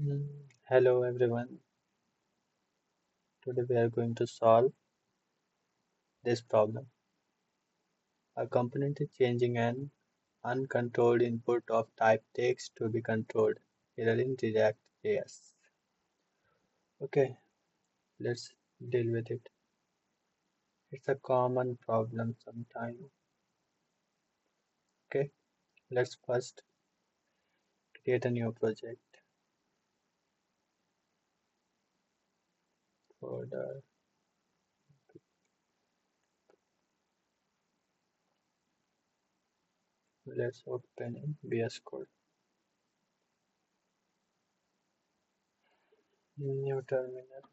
Mm, Hello everyone. Today we are going to solve this problem. A component is changing an uncontrolled input of type text to be controlled. Error in React.js. Okay, let's deal with it. It's a common problem sometime. Okay, let's first create a new project. Folder. Let's open in VS Code. New terminal.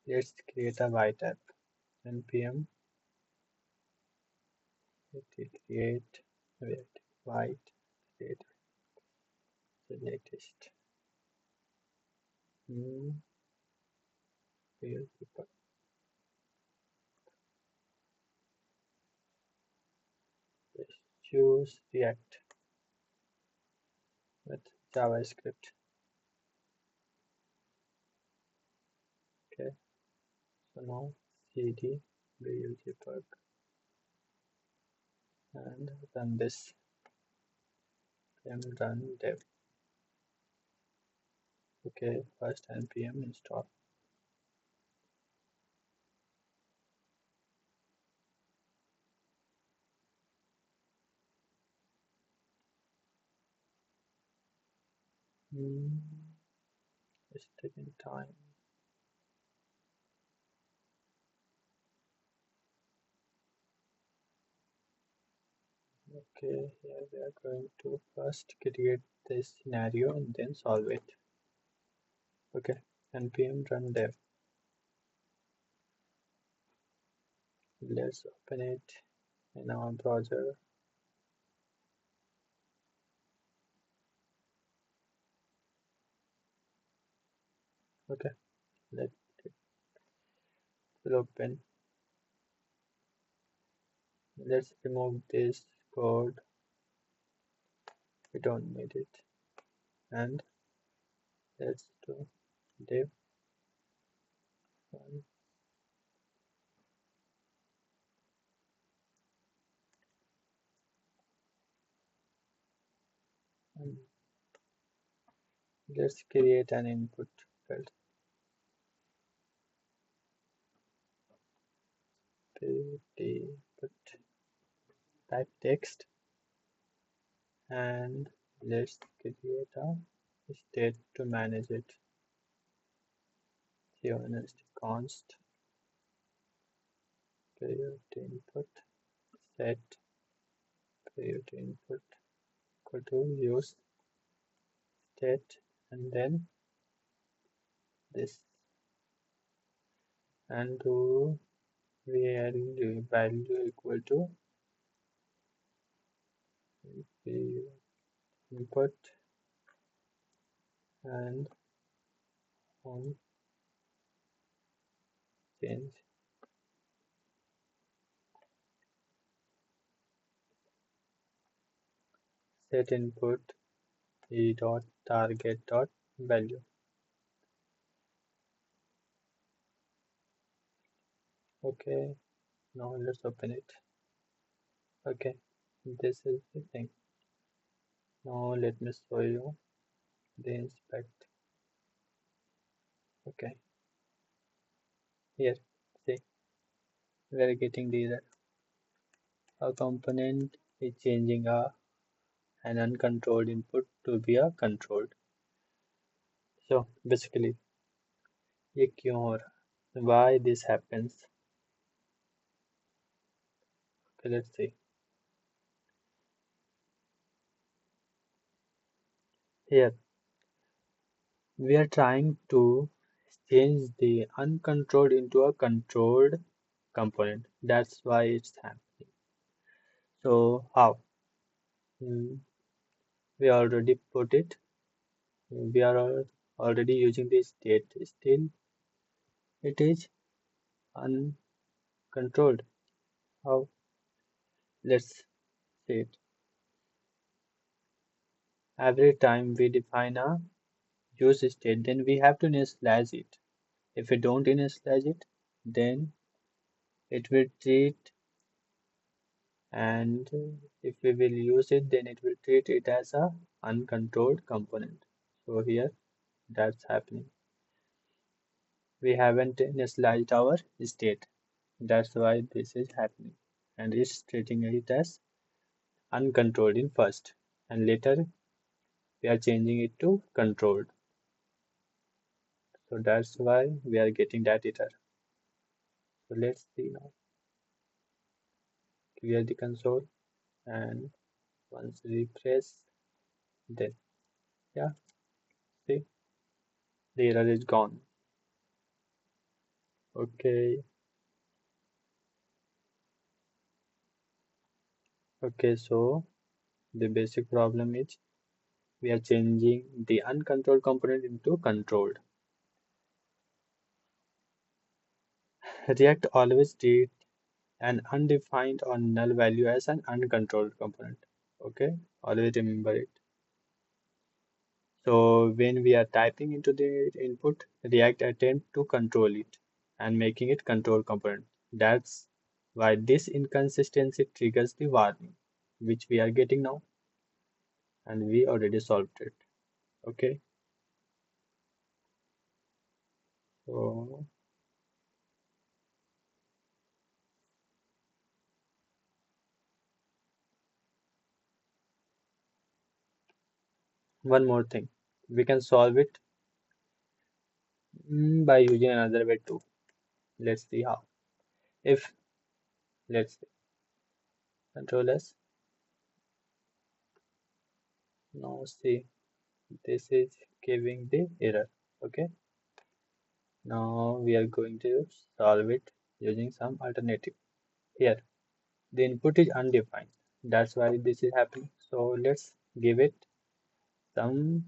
Let's create a white app. npm create wait white create the latest new real people. Let's choose React with JavaScript. Okay, so now cd real people and run this and run dev. Okay, first npm install. Hmm, it's taking time. Okay, here we are going to first create this scenario and then solve it. Okay, npm run dev. Let's open it in our browser. Okay, let it open. Let's remove this code. We don't need it. And let's do div one. And let's create an input field. Put type text and let's create a state to manage it. Honest const period input set period input equal to use state and then this and do value equal to input and on change set input e dot target dot value. Okay, now let's open it. Okay, this is the thing. Now let me show you the inspect. Okay, here, see, we are getting the error. A component is changing an uncontrolled input to be a controlled. So basically, ये क्यों हो रहा? Why this happens? Okay, let's see. Here, we are trying to change the uncontrolled into a controlled component. That's why it's happening. So how? Hmm, we already put it. We are already using the state. Still, it is uncontrolled. How? Let's see it. Every time we define a use state, then we have to initialize it. If we don't initialize it, then it will treat, and if we will use it, then it will treat it as a uncontrolled component. So here that's happening. We haven't initialized our state. That's why this is happening. And it's treating it as uncontrolled in first. And later we are changing it to controlled. So that's why we are getting that error. So let's see now. Clear the console, and once refresh, then yeah, see, the error is gone. Okay, okay, so the basic problem is we are changing the uncontrolled component into controlled. React always treat an undefined or null value as an uncontrolled component. Okay, always remember it. So when we are typing into the input, React attempt to control it and making it control component. That's why this inconsistency triggers the warning, which we are getting now, and we already solved it. Okay, so one more thing, we can solve it by using another way too. Let's see how. If let's say control S, now see this is giving the error. Okay, now we are going to solve it using some alternative. Here, the input is undefined. That's why this is happening. So let's give it some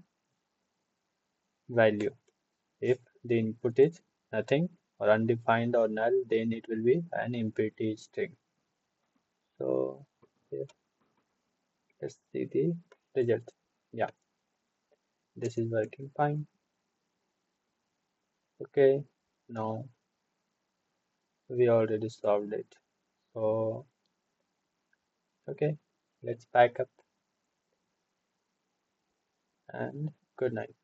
value. If the input is nothing or undefined or null, then it will be an empty string. So here, let's see the result. Yeah, this is working fine. Okay, now we already solved it. So, okay, let's pack up and good night.